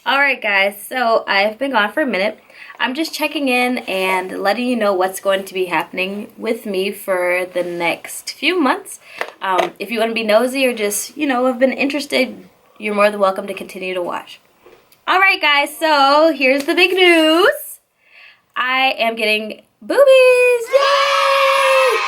Alright guys, so I've been gone for a minute. I'm just checking in and letting you know what's going to be happening with me for the next few months. If you want to be nosy or just, have been interested, you're more than welcome to continue to watch. Alright guys, so here's the big news. I am getting boobies! Yay!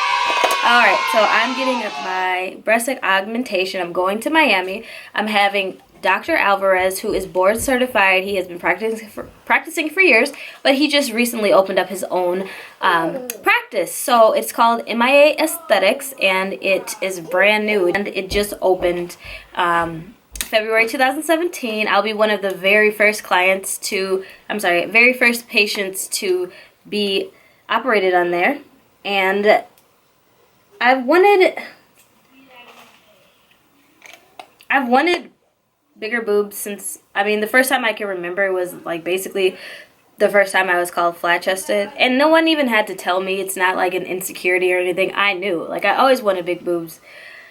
Alright, so I'm getting my breast augmentation. I'm going to Miami. I'm having Dr. Alvarez, who is board certified. He has been practicing for years, but he just recently opened up his own practice. So it's called MIA Aesthetics, and it is brand new, and it just opened February 2017. I'll be one of the very first patients to be operated on there, and I've wanted bigger boobs since, the first time I can remember was like basically the first time I was called flat-chested, and no one even had to tell me. It's not like an insecurity or anything. I knew, like, I always wanted big boobs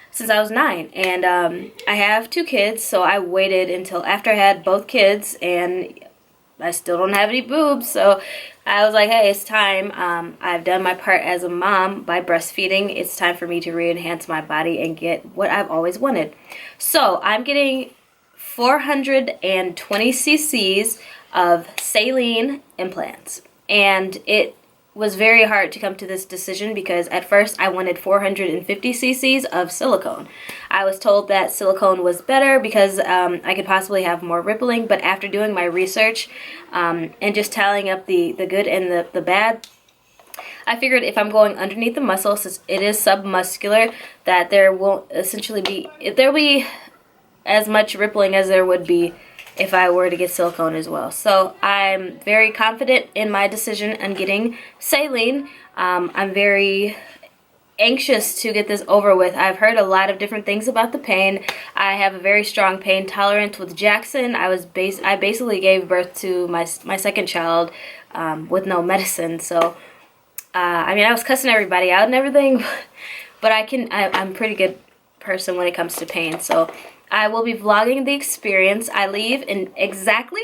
since I was 9, and I have 2 kids, so I waited until after I had both kids, and I still don't have any boobs, so I was like, hey, it's time. I've done my part as a mom by breastfeeding. It's time for me to re-enhance my body and get what I've always wanted. So I'm getting 420 cc's of saline implants, and it was very hard to come to this decision because at first I wanted 450 cc's of silicone. I was told that silicone was better because I could possibly have more rippling, but after doing my research and just tallying up the good and the bad, I figured if I'm going underneath the muscle, since it is submuscular, that there won't essentially be, there'll be as much rippling as there would be if I were to get silicone as well. So I'm very confident in my decision on getting saline. I'm very anxious to get this over with. I've heard a lot of different things about the pain. I have a very strong pain tolerance with Jackson. I basically gave birth to my second child with no medicine. So I was cussing everybody out and everything, but I'm a pretty good person when it comes to pain. So I will be vlogging the experience. I leave in exactly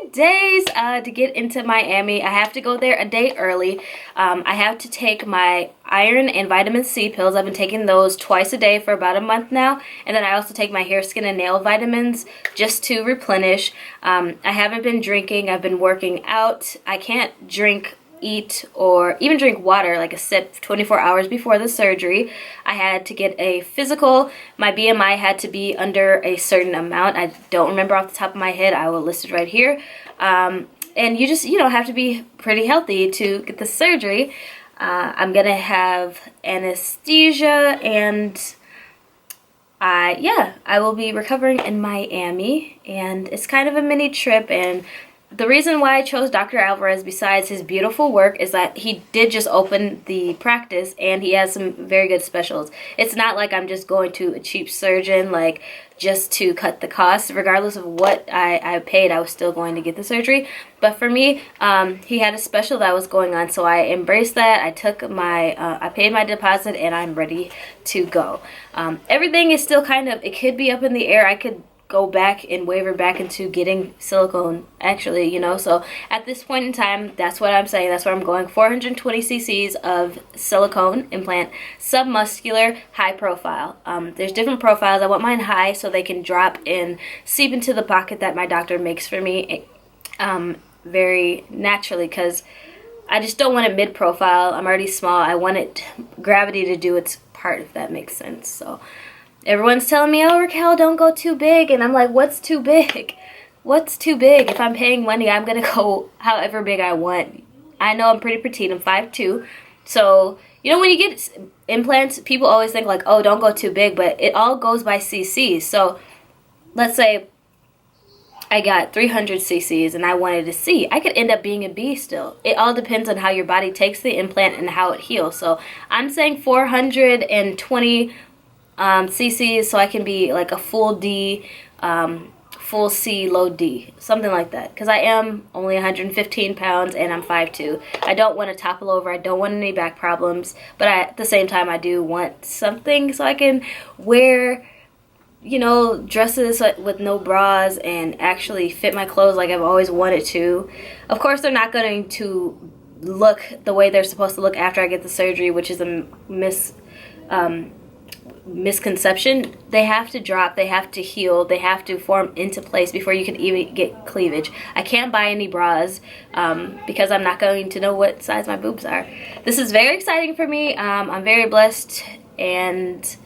14 days to get into Miami. I have to go there a day early. I have to take my iron and vitamin C pills. I've been taking those twice a day for about a month now. And then I also take my hair, skin, and nail vitamins just to replenish. I haven't been drinking. I've been working out. I can't drink, eat, or even drink water, like a sip, 24 hours before the surgery. I had to get a physical. My BMI had to be under a certain amount. I don't remember off the top of my head. I will list it right here. And you just, have to be pretty healthy to get the surgery. I'm gonna have anesthesia, and I will be recovering in Miami, and it's kind of a mini trip. And the reason why I chose Dr. Alvarez, besides his beautiful work, is that he did just open the practice and he has some very good specials. It's not like I'm just going to a cheap surgeon, like, just to cut the cost. Regardless of what I paid, I was still going to get the surgery. But for me, he had a special that was going on, so I embraced that. I took I paid my deposit, and I'm ready to go. Everything is still kind of, it could be up in the air. I could go back and waver back into getting silicone, actually, so at this point in time, that's what I'm saying. That's where I'm going. 420 cc's of silicone implant, submuscular, high profile. There's different profiles. I want mine high so they can drop and seep into the pocket that my doctor makes for me very naturally, because I just don't want it mid profile. I'm already small. I want gravity to do its part, if that makes sense. So everyone's telling me, oh, Raquel, don't go too big. And I'm like, what's too big? What's too big? If I'm paying money, I'm going to go however big I want. I know I'm pretty petite. I'm 5'2". So, when you get implants, people always think like, oh, don't go too big. But it all goes by cc's. So let's say I got 300 cc's and I wanted a C. I could end up being a B still. It all depends on how your body takes the implant and how it heals. So I'm saying 420 cc's, so I can be like a full D, full C, low D, something like that, because I am only 115 pounds and I'm 5'2". I don't want to topple over. I don't want any back problems, but at the same time, I do want something so I can wear you know, dresses with no bras and actually fit my clothes like I've always wanted to. Of course, they're not going to look the way they're supposed to look after I get the surgery, which is a misconception. They have to drop, they have to heal, they have to form into place before you can even get cleavage. I can't buy any bras because I'm not going to know what size my boobs are. This is very exciting for me. I'm very blessed and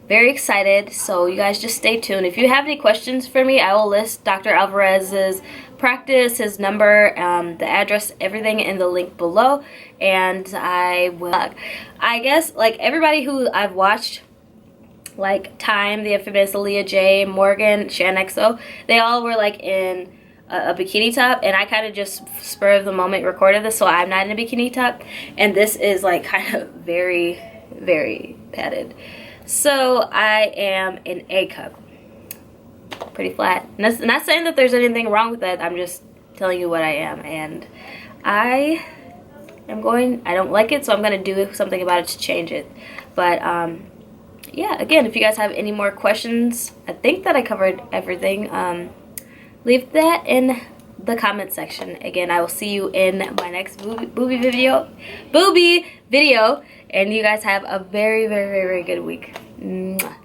very excited, so you guys just stay tuned. If you have any questions for me, I will list Dr. Alvarez's practice, his number, the address, everything in the link below. And I guess like everybody who I've watched, like Time, the infamous Aaliyah J, Morgan, Shan XO, they all were like in a bikini top, and I kind of just spur of the moment recorded this, so I'm not in a bikini top, and this is like kind of very, very padded. So I am in A cup, pretty flat. Not saying that there's anything wrong with that, I'm just telling you what I am, and I don't like it, so I'm gonna do something about it to change it. But yeah, again, if you guys have any more questions, I think that I covered everything. Leave that in the comment section. Again, I will see you in my next booby video, and you guys have a very, very, very, very good week. Mwah.